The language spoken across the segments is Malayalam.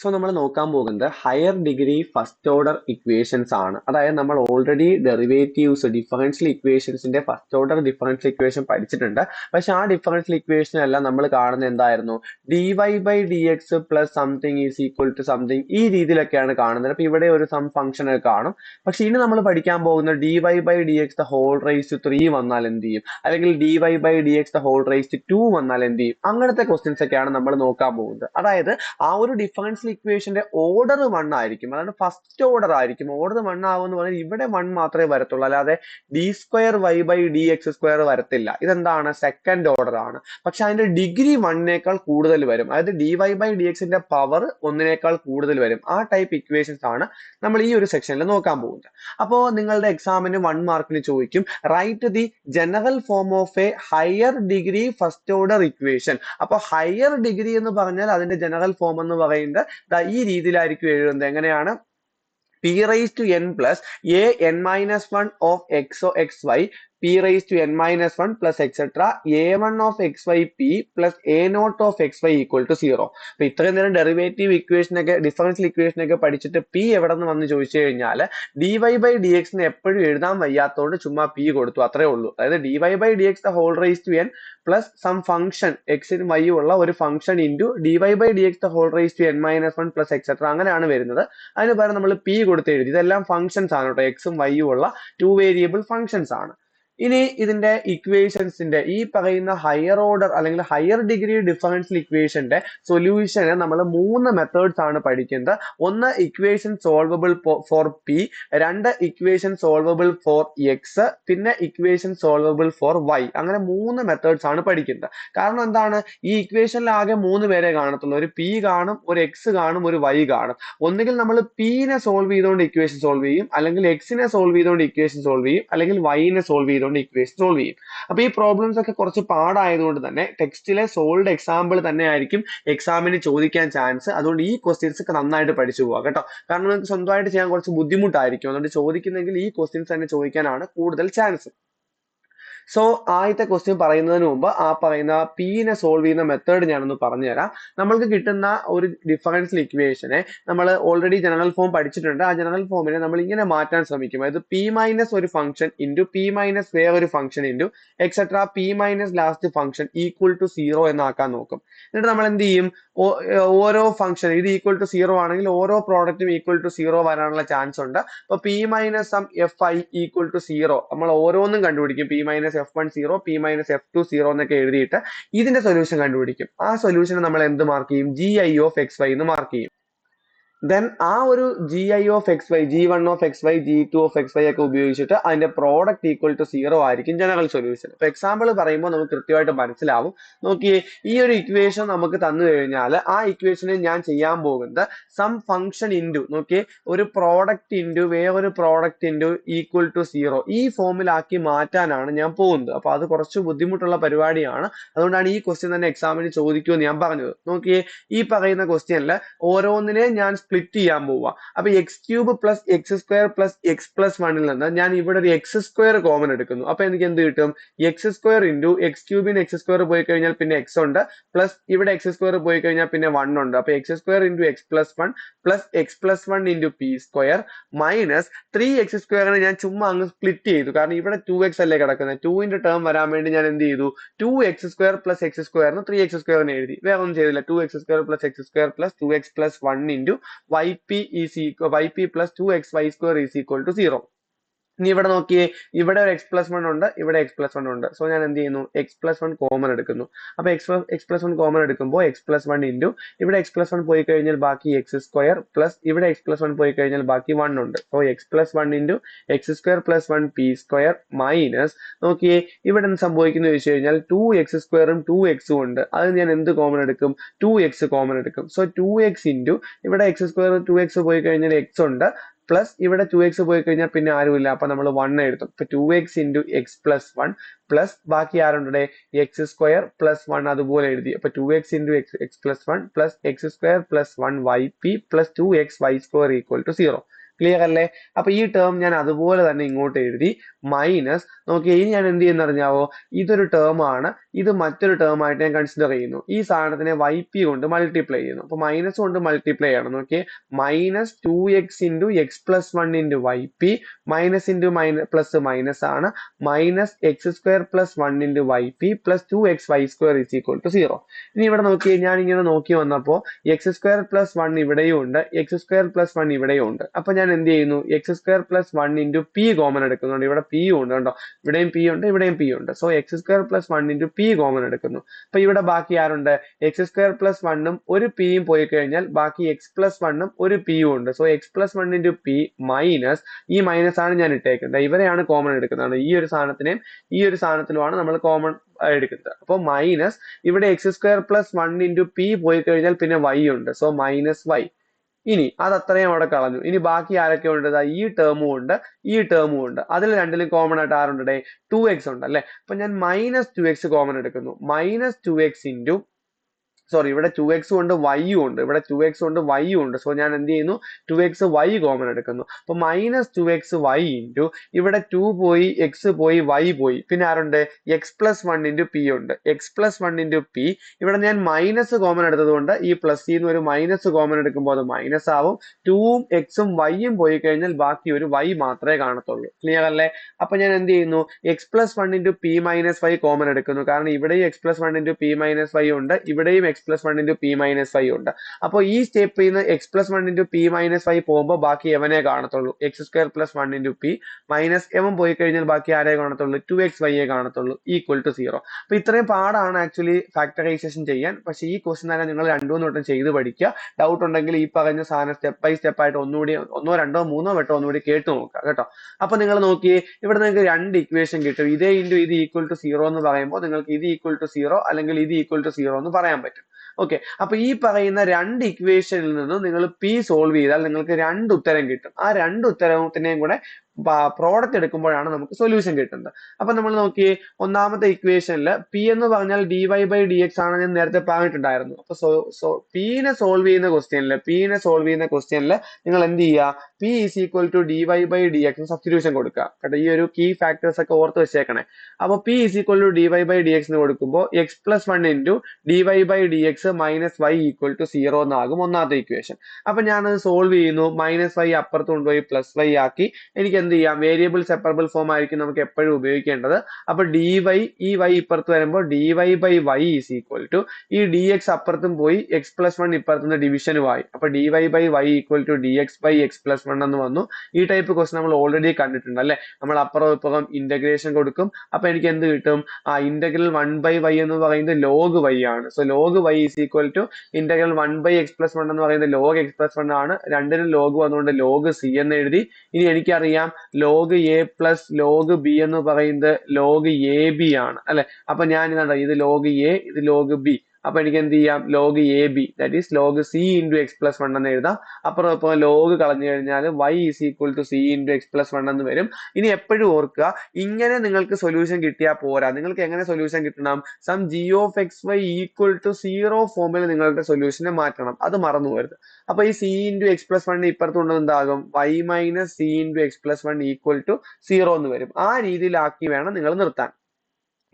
സോ നമ്മൾ നോക്കാൻ പോകുന്നത് higher degree first order equations ആണ്. അതായത് നമ്മൾ ഓൾറെഡി ഡെറിവേറ്റീവ്സ് ഡിഫറൻഷ്യൽ ഇക്വേഷൻസിന്റെ ഫസ്റ്റ് ഓർഡർ ഡിഫറൻഷ്യൽ ഇക്വേഷൻ പഠിച്ചിട്ടുണ്ട്. പക്ഷെ ആ ഡിഫറൻഷ്യൽ ഇക്വേഷൻ എല്ലാം നമ്മൾ കാണുന്നത് എന്തായിരുന്നു, D Y by D X plus something is equal to something, ഈ രീതിയിലൊക്കെയാണ് കാണുന്നത്. അപ്പൊ ഇവിടെ ഒരു സം ഫംഗ്ഷൻ ഒക്കെ കാണും. പക്ഷെ ഇനി നമ്മൾ പഠിക്കാൻ പോകുന്നത് D Y by D X the whole raise to 3 വന്നാൽ എന്ത് ചെയ്യും, അല്ലെങ്കിൽ D Y by D X the whole raise to 2 വന്നാൽ എന്ത് ചെയ്യും, അങ്ങനത്തെ ക്വസ്റ്റ്യൻസ് ഒക്കെയാണ് നമ്മൾ നോക്കാൻ പോകുന്നത്. അതായത് ആ ഒരു ഡിഫറൻഷ്യൽ ഇക്വേഷന്റെ ഓർഡർ 1 ആയിരിക്കും, അതായത് ഫസ്റ്റ് ഓർഡർ ആയിരിക്കും. ഓർഡർ 1 ആവുമെന്ന് പറഞ്ഞാൽ ഇവിടെ 1 മാത്രമേ വരത്തുള്ളൂ, അല്ലാതെ D square Y by D X square വരത്തില്ല. ഇതെന്താണ്, സെക്കൻഡ് ഓർഡർ ആണ്. പക്ഷെ അതിന്റെ ഡിഗ്രി 1നേക്കാൾ കൂടുതൽ വരും. അതായത് ഡി വൈ ബൈ ഡി എക്സിന്റെ പവർ 1നേക്കാൾ കൂടുതൽ വരും. ആ ടൈപ്പ് ഇക്വേഷൻസ് ആണ് നമ്മൾ ഈ ഒരു സെക്ഷനിൽ നോക്കാൻ പോകുന്നത്. അപ്പോ നിങ്ങളുടെ എക്സാമിന് 1 മാർക്കിന് ചോദിക്കും, write the general form of a higher degree first order equation. അപ്പൊ ഹയർ ഡിഗ്രി എന്ന് പറഞ്ഞാൽ അതിന്റെ ജനറൽ ഫോം എന്ന് പറയുന്നത് ഈ രീതിയിലായിരിക്കും എഴുതുന്നത്. എങ്ങനെയാണ്, p raised to n plus a n minus 1 of x o xy p raised to n minus 1 plus etc a1 of xy p plus a naught of xy equal to 0. അപ്പൊ ഇത്രയും നേരം ഡെറിവേറ്റീവ് ഇക്വേഷൻ ഒക്കെ ഡിഫറൻഷ്യൽ ഇക്വേഷൻ ഒക്കെ പഠിച്ചിട്ട് p എവിടെ നിന്ന് വന്ന് ചോദിച്ചു കഴിഞ്ഞാൽ ഡി വൈ ബൈ ഡി എക്സിന് എപ്പോഴും എഴുതാൻ വയ്യാത്തതുകൊണ്ട് ചുമ്മാ p കൊടുത്തു, അത്രേ ഉള്ളൂ. അതായത് D Y by D X the whole raise to n plus some function എക്സിനും വൈ ഉള്ള ഒരു function into D Y by D X the whole raise to n minus 1 plus etcetera, അങ്ങനെയാണ് വരുന്നത്. അതിന് പകരം നമ്മൾ p കൊടുത്ത് എഴുതി. ഇതെല്ലാം ഫംഗ്ഷൻസ് ആണ് കേട്ടോ, എക്സും വൈയും ഉള്ള 2 വേരിയബിൾ ഫംഗ്ഷൻസ് ആണ്. ഇനി ഇതിന്റെ ഇക്വേഷൻസിന്റെ ഈ പറയുന്ന ഹയർ ഓർഡർ അല്ലെങ്കിൽ ഹയർ ഡിഗ്രി ഡിഫറൻഷ്യൽ ഇക്വേഷന്റെ സൊല്യൂഷന് നമ്മൾ 3 മെത്തേഡ്സ് ആണ് പഠിക്കുന്നത്. ഒന്ന് ഇക്വേഷൻ സോൾവബിൾ ഫോർ പി, രണ്ട് ഇക്വേഷൻ സോൾവബിൾ ഫോർ എക്സ്, പിന്നെ ഇക്വേഷൻ സോൾവബിൾ ഫോർ വൈ. അങ്ങനെ 3 മെത്തേഡ്സ് ആണ് പഠിക്കുന്നത്. കാരണം എന്താണ്, ഈ ഇക്വേഷനിൽ ആകെ 3 പേരെ കാണത്തുള്ളൂ. ഒരു പി കാണും, ഒരു എക്സ് കാണും, ഒരു വൈ കാണും. ഒന്നുകിൽ നമ്മൾ പിനെ സോൾവ് ചെയ്തുകൊണ്ട് ഇക്വേഷൻ സോൾവ് ചെയ്യും, അല്ലെങ്കിൽ എക്സിനെ സോൾവ് ചെയ്തുകൊണ്ട് ഇക്വേഷൻ സോൾവ് ചെയ്യും, അല്ലെങ്കിൽ വൈനെ സോൾവ് ചെയ്തുകൊണ്ട് ഇക്വേഷൻ സോൾവ് ചെയ്യും. അപ്പൊ ഈ പ്രോബ്ലംസ് ഒക്കെ കുറച്ച് പാടായതുകൊണ്ട് തന്നെ ടെക്സ്റ്റിലെ സോൾവ്ഡ് എക്സാമ്പിൾ തന്നെ ആയിരിക്കും എക്സാമിന് ചോദിക്കാൻ ചാൻസ്. അതുകൊണ്ട് ഈ ക്വസ്റ്റ്യൻസ് ഒക്കെ നന്നായിട്ട് പഠിച്ചു പോവുക കേട്ടോ. കാരണം നിങ്ങൾക്ക് സ്വന്തമായിട്ട് ചെയ്യാൻ കുറച്ച് ബുദ്ധിമുട്ടായിരിക്കും. അതുകൊണ്ട് ചോദിക്കുന്നെങ്കിൽ ഈ ക്വസ്റ്റ്യൻസ് തന്നെ ചോദിക്കാനാണ് കൂടുതൽ ചാൻസ്. സോ ആദ്യത്തെ ക്വസ്റ്റ്യൻ പറയുന്നതിന് മുമ്പ് ആ പറയുന്ന പീനെ സോൾവ് ചെയ്യുന്ന മെത്തേഡ് ഞാനൊന്ന് പറഞ്ഞുതരാം. നമ്മൾക്ക് കിട്ടുന്ന ഒരു ഡിഫറൻഷ്യൽ ഇക്വേഷനെ നമ്മൾ ഓൾറെഡി ജനറൽ ഫോം പഠിച്ചിട്ടുണ്ട്. ആ ജനറൽ ഫോമിനെ നമ്മൾ ഇങ്ങനെ മാറ്റാൻ ശ്രമിക്കും. അതായത് പി മൈനസ് ഒരു ഫംഗ്ഷൻ ഇൻറ്റു പി മൈനസ് വേറൊരു function into etcetera P minus last function equal to 0 എന്നാക്കാൻ നോക്കും. എന്നിട്ട് നമ്മൾ എന്ത് ചെയ്യും, ഓരോ ഫംഗ്ഷൻ ഇത് ഈക്വൽ ടു 0 ആണെങ്കിൽ ഓരോ പ്രോഡക്റ്റും ഈക്വൽ ടു 0 വരാനുള്ള ചാൻസ് ഉണ്ട്. അപ്പൊ P minus sum F I equal to 0 നമ്മൾ ഓരോന്നും കണ്ടുപിടിക്കും. P minus f1 0, p minus f2 0 എന്നൊക്കെ എഴുതിയിട്ട് ഇതിന്റെ സൊല്യൂഷൻ കണ്ടുപിടിക്കും. ആ സൊല്യൂഷനെ നമ്മൾ എന്ത് മാർക്ക് ചെയ്യും, gi of xy എന്ന് മാർക്ക് ചെയ്യും. ദെൻ ആ ഒരു gi of xy, g1 of xy, g2 of xy ഒക്കെ ഉപയോഗിച്ചിട്ട് അതിന്റെ പ്രോഡക്റ്റ് ഈക്വൽ ടു 0 ആയിരിക്കും ജനറൽ സൊല്യൂഷൻ. അപ്പൊ എക്സാമ്പിൾ പറയുമ്പോൾ നമുക്ക് കൃത്യമായിട്ട് മനസ്സിലാവും. നോക്കിയേ, ഈ ഒരു ഇക്വേഷൻ നമുക്ക് തന്നു കഴിഞ്ഞാൽ ആ ഇക്വേഷനിൽ ഞാൻ ചെയ്യാൻ പോകുന്നത് സം ഫംഗ്ഷൻ ഇൻറ്റു, നോക്കിയേ, ഒരു പ്രോഡക്റ്റ് ഇൻറ്റു വേറൊരു പ്രോഡക്റ്റ് ഇൻറ്റു ഈക്വൽ ടു 0 ഈ ഫോമിലാക്കി മാറ്റാനാണ് ഞാൻ പോകുന്നത്. അപ്പൊ അത് കുറച്ച് ബുദ്ധിമുട്ടുള്ള പരിപാടിയാണ്. അതുകൊണ്ടാണ് ഈ ക്വസ്റ്റ്യൻ തന്നെ എക്സാമിന് ചോദിക്കുമെന്ന് ഞാൻ പറഞ്ഞത്. നോക്കിയേ, ഈ പറയുന്ന ക്വസ്റ്റ്യനിൽ ഓരോന്നിനെ ഞാൻ സ്പ്ലിറ്റ് ചെയ്യാൻ പോവുക. അപ്പൊ X cube plus X square plus X plus 1ൽ നിന്ന് ഞാൻ ഇവിടെ ഒരു എക്സ് സ്ക്വയർ കോമൺ എടുക്കുന്നു. അപ്പൊ എനിക്ക് എന്ത് കിട്ടും, എക്സ് സ്ക്വയർ ഇൻറ്റു എക്സ് ക്യൂബിന് എക്സ് സ്ക്വയർ പോയി കഴിഞ്ഞാൽ പിന്നെ എക്സ് ഉണ്ട്, പ്ലസ് ഇവിടെ എക്സ് സ്ക്വയർ പോയി കഴിഞ്ഞാൽ പിന്നെ 1 ഉണ്ട്. അപ്പൊ X square into X plus 1 plus X plus 1 into P square minus 3x സ്ക്വയറിനെ ഞാൻ ചുമ്മാ അങ്ങ് സ്പ്ലിറ്റ് ചെയ്തു. കാരണം ഇവിടെ 2x അല്ലേ കിടക്കുന്നത്. 2ന്റെ ടേം വരാൻ വേണ്ടി ഞാൻ എന്ത് ചെയ്തു, 2x സ്ക്വയർ പ്ലസ് എക്സ് സ്ക്വയറിന് 3x സ്ക്വയറിന് എഴുതി. വേറെ ഒന്നും ചെയ്തില്ല. 2x square plus X square plus 2x plus 1 into yp plus 2xy square is equal to 0. ഇനി ഇവിടെ നോക്കിയേ, ഇവിടെ ഒരു എക്സ് പ്ലസ് 1 ഉണ്ട്, ഇവിടെ എക്സ് പ്ലസ് 1 ഉണ്ട്. സോ ഞാൻ എന്ത് ചെയ്യുന്നു, എക്സ് പ്ലസ് 1 കോമൺ എടുക്കുന്നു. അപ്പൊ എക്സ് പ്ലസ് 1 കോമൺ എടുക്കുമ്പോൾ എക്സ് പ്ലസ് 1 ഇൻറ്റു ഇവിടെ എക്സ് പ്ലസ് 1 പോയി കഴിഞ്ഞാൽ ബാക്കി എക്സ് സ്ക്വയർ പ്ലസ് ഇവിടെ എക്സ് പ്ലസ് 1 പോയി കഴിഞ്ഞാൽ ബാക്കി 1 ഉണ്ട്. So X plus 1 into X square plus 1 P square minus, നോക്കിയേ ഇവിടെ എന്ത് സംഭവിക്കുന്നു ചോദിച്ചു കഴിഞ്ഞാൽ 2x സ്ക്വയറും 2x ഉണ്ട്. അത് ഞാൻ എന്ത് കോമൺ എടുക്കും, 2x കോമൺ എടുക്കും. സോ 2x ഇൻറ്റു ഇവിടെ എക്സ് സ്ക്വയർ 2x പോയി കഴിഞ്ഞാൽ എക്സ് ഉണ്ട്, പ്ലസ് ഇവിടെ 2x പോയി കഴിഞ്ഞാൽ പിന്നെ ആരുമില്ല. അപ്പൊ നമ്മൾ 1 എഴുതും. ഇപ്പൊ 2x into X plus 1 plus ബാക്കി ആരുണ്ട്, എക്സ് സ്ക്വയർ പ്ലസ് 1 അതുപോലെ എഴുതി. അപ്പൊ 2x into X plus 1 plus X square plus 1 yp plus 2x y square equal to 0. Clear അല്ലേ? അപ്പൊ ഈ ടേം ഞാൻ അതുപോലെ തന്നെ ഇങ്ങോട്ട് എഴുതി. മൈനസ് നോക്കിയേ ഇനി ഞാൻ എന്ത് ചെയ്യുന്ന അറിഞ്ഞാവോ, ഇതൊരു ടേം ആണ്, ഇത് മറ്റൊരു ടേം ആയിട്ട് ഞാൻ കൺസിഡർ ചെയ്യുന്നു. ഈ സാധനത്തിനെ yp കൊണ്ട് മൾട്ടിപ്ലൈ ചെയ്യുന്നു. അപ്പൊ മൈനസ് കൊണ്ട് മൾട്ടിപ്ലൈ ചെയ്യണം. നോക്കിയേ minus 2x into X plus one into yp, minus into minus plus minus ആണ്, minus X square plus one into yp plus 2xy square is equal to 0. ഇനി ഇവിടെ നോക്കിയേ ഞാൻ ഇങ്ങനെ നോക്കി വന്നപ്പോ എക്സ് സ്ക്വയർ പ്ലസ് വൺ ഇവിടെയും ഉണ്ട്, എക്സ് സ്ക്വയർ പ്ലസ് വൺ ഇവിടെയും ഉണ്ട്. അപ്പൊ ഞാൻ എന്ത് ചെയ്യുന്നു, X square plus one into P common എടുക്കുന്നുണ്ട്. ഇവിടെ പി ഉണ്ട് കണ്ടോ, ഇവിടെയും പി ഉണ്ട്, ഇവിടെയും പി ഉണ്ട്. So X square plus one into P common എടുക്കുന്നു. അപ്പൊ ഇവിടെ ബാക്കി ആരുണ്ട്, എക്സ് സ്ക്വയർ പ്ലസ് വണ്ണും ഒരു പിയും പോയി കഴിഞ്ഞാൽ ബാക്കി എക്സ് പ്ലസ് വണ്ണും ഒരു പിയും ഉണ്ട്. So X plus one into P minus ഈ മൈനസ് ആണ് ഞാൻ ഇട്ടേക്കുന്നത്, ഇവരെയാണ് കോമൺ എടുക്കുന്നത്. ഈ ഒരു സാധനത്തിനെയും ഈ ഒരു സാധനത്തിലുമാണ് നമ്മൾ കോമൺ എടുക്കുന്നത്. അപ്പൊ മൈനസ് ഇവിടെ X square plus one into P പോയി കഴിഞ്ഞാൽ പിന്നെ വൈ ഉണ്ട്. So minus Y. ഇനി അത് അത്രയും അവിടെ കളഞ്ഞു. ഇനി ബാക്കി ആരൊക്കെ ഉണ്ട്, ഈ ടേമും ഉണ്ട്, ഈ ടേമും ഉണ്ട്. അതിൽ രണ്ടിലും കോമൺ ആയിട്ട് ആരുണ്ട്, 2x ഉണ്ട് അല്ലെ. അപ്പൊ ഞാൻ മൈനസ് 2x കോമൺ എടുക്കുന്നു. മൈനസ് 2x ഇൻറ്റു സോറി ഇവിടെ 2x ഉണ്ട് y ഉണ്ട്, ഇവിടെ 2x ഉണ്ട് y ഉണ്ട്. സോ ഞാൻ എന്ത് ചെയ്യുന്നു, 2x y കോമൺ എടുക്കുന്നു. അപ്പൊ മൈനസ് 2x y ഇൻറ്റു ഇവിടെ 2 പോയി x പോയി y പോയി, പിന്നെ ആരുണ്ട്, X plus one into P ഉണ്ട്. X plus one into P, ഇവിടെ ഞാൻ മൈനസ് കോമൺ എടുത്തത് കൊണ്ട് ഈ പ്ലസ് നിന്ന് ഒരു മൈനസ് കോമൺ എടുക്കുമ്പോൾ അത് മൈനസ് ആവും. 2ഉം എക്സും വൈയും പോയി കഴിഞ്ഞാൽ ബാക്കി ഒരു y മാത്രമേ കാണത്തുള്ളൂ. ക്ലിയർ അല്ലേ? അപ്പൊ ഞാൻ എന്ത് ചെയ്യുന്നു, X plus one into P minus Y common എടുക്കുന്നു. കാരണം ഇവിടെയും X plus one into P minus Y ഉണ്ട്, ഇവിടെയും X plus one into P minus Y ഉണ്ട്. അപ്പൊ ഈ സ്റ്റെപ്പിൽ നിന്ന് X plus one into P minus Y പോകുമ്പോൾ ബാക്കി എവനെ കാണത്തുള്ളൂ, X square plus one into P minus എവൻ പോയി കഴിഞ്ഞാൽ ബാക്കി ആരെ കാണത്തുള്ളൂ, 2xy കാണത്തുള്ളൂ, ഈക്വൽ ടു 0. അപ്പൊ ഇത്രയും പാടാണ് ആക്ച്വലി ഫാക്ടറൈസേഷൻ ചെയ്യാൻ. പക്ഷെ ഈ ക്വസ്റ്റൻ തന്നെ നിങ്ങൾ രണ്ടു മൂന്ന് വട്ടം ചെയ്ത് പഠിക്കുക. ഡൗട്ട് ഉണ്ടെങ്കിൽ ഈ പറഞ്ഞ സാധനം സ്റ്റെപ്പ് ബൈ സ്റ്റെപ്പ് ആയിട്ട് ഒന്നുകൂടി ഒന്നോ രണ്ടോ മൂന്നോ വട്ടം ഒന്നുകൂടി കേട്ട് നോക്കുക കേട്ടോ. അപ്പൊ നിങ്ങൾ നോക്കിയേ, ഇവിടെ നിങ്ങൾക്ക് രണ്ട് ഇക്വേഷൻ കിട്ടും. ഇതേ ഇൻറ്റു ഇത് ഈക്വൽ ടു 0 എന്ന് പറയുമ്പോൾ നിങ്ങൾക്ക് ഇത് ഈക്വൽ ടു 0 അല്ലെങ്കിൽ ഇത് ഈക്വൽ ടു 0 എന്ന് പറയാൻ പറ്റും. ഓക്കെ, അപ്പൊ ഈ പറയുന്ന രണ്ട് ഇക്വേഷനിൽ നിന്നും നിങ്ങൾ പി സോൾവ് ചെയ്താൽ നിങ്ങൾക്ക് രണ്ട് ഉത്തരം കിട്ടും. ആ രണ്ട് ഉത്തരത്തിനെയും കൂടെ പ്രോഡക്റ്റ് എടുക്കുമ്പോഴാണ് നമുക്ക് സൊല്യൂഷൻ കിട്ടുന്നത്. അപ്പൊ നമ്മൾ നോക്കിയേ, ഒന്നാമത്തെ ഇക്വേഷനിൽ പി എന്ന് പറഞ്ഞാൽ dy ബൈ ഡി എക്സ് ആണ് ഞാൻ നേരത്തെ പറഞ്ഞിട്ടുണ്ടായിരുന്നു. അപ്പൊ പിനെ സോൾവ് ചെയ്യുന്ന ക്വസ്റ്റ്യനിൽ നിങ്ങൾ എന്ത് ചെയ്യുക, P is equal to dy by D X substitution കൊടുക്കുക കേട്ടോ. ഈ ഒരു കീ ഫാക്ടേഴ്സ് ഒക്കെ ഓർത്ത് വെച്ചേക്കണേ. അപ്പൊ P is equal to dy by D X കൊടുക്കുമ്പോൾ X plus one into dy by D X minus Y equal to 0 എന്നാകും ഒന്നാമത്തെ ഇക്വേഷൻ. അപ്പൊ ഞാനത് സോൾവ് ചെയ്യുന്നു. മൈനസ് വൈ അപ്പുറത്ത് കൊണ്ടുപോയി പ്ലസ് വൈ ആക്കി. എനിക്ക് എന്ത് ചെയ്യാം, വേരിയബിൾ സെപ്പറബിൾ ഫോം ആയിരിക്കും നമുക്ക് എപ്പോഴും ഉപയോഗിക്കേണ്ടത്. അപ്പൊ dy ഈ y ഇപ്പുറത്ത് വരുമ്പോൾ dy by y is equal to ഈ dx അപ്പുറത്തും പോയി എക്സ് പ്ലസ് വൺ ഇപ്പുറത്തുനിന്ന് ഡിവിഷനും ആയി. അപ്പൊ dy by y equal to dx by X plus one എന്ന് വന്നു. ഈ ടൈപ്പ് ക്വസ്റ്റൻ നമ്മൾ ഓൾറെഡി കണ്ടിട്ടുണ്ട് അല്ലെ. നമ്മൾ അപ്പുറം ഇപ്പുറം ഇന്റഗ്രേഷൻ കൊടുക്കും. അപ്പൊ എനിക്ക് എന്ത് കിട്ടും, ഇന്റഗ്രൽ 1 ബൈ y എന്ന് പറയുന്നത് ലോഗ് y ആണ്. So log y is equal to integral 1 by X plus one എന്ന് പറയുന്നത് ലോഗ് എക്സ് പ്ലസ് വൺ ആണ്. രണ്ടിനും ലോഗ് വന്നുകൊണ്ട് ലോഗ് സി എന്ന് എഴുതി. ഇനി എനിക്കറിയാം log A plus log B എന്ന് പറയുന്നത് ലോഗ് എ ബി ആണ് അല്ലെ. അപ്പൊ ഞാൻ കണ്ടോ, ഇത് ലോഗ് എ, ഇത് ലോഗ് ബി. അപ്പൊ എനിക്ക് എന്ത് ചെയ്യാം, log A B that is log C into X plus one എന്ന് എഴുതാം. അപ്പുറം ഇപ്പൊ ലോഗ് കളഞ്ഞു കഴിഞ്ഞാൽ y is equal to C into X plus one എന്ന് വരും. ഇനി എപ്പോഴും ഓർക്കുക, ഇങ്ങനെ നിങ്ങൾക്ക് സൊല്യൂഷൻ കിട്ടിയാൽ പോരാ. നിങ്ങൾക്ക് എങ്ങനെ സൊല്യൂഷൻ കിട്ടണം, sum G of X Y equal to 0 ഫോമിൽ നിങ്ങളുടെ സൊല്യൂഷനെ മാറ്റണം. അത് മറന്നു പോകരുത്. അപ്പൊ ഈ C into X plus one ഇപ്പുറത്ത് കൊണ്ടുവന്ന് എന്താകും, y minus C into X plus one equal to 0 എന്ന് വരും. ആ രീതിയിലാക്കി വേണം നിങ്ങൾ നിർത്താൻ.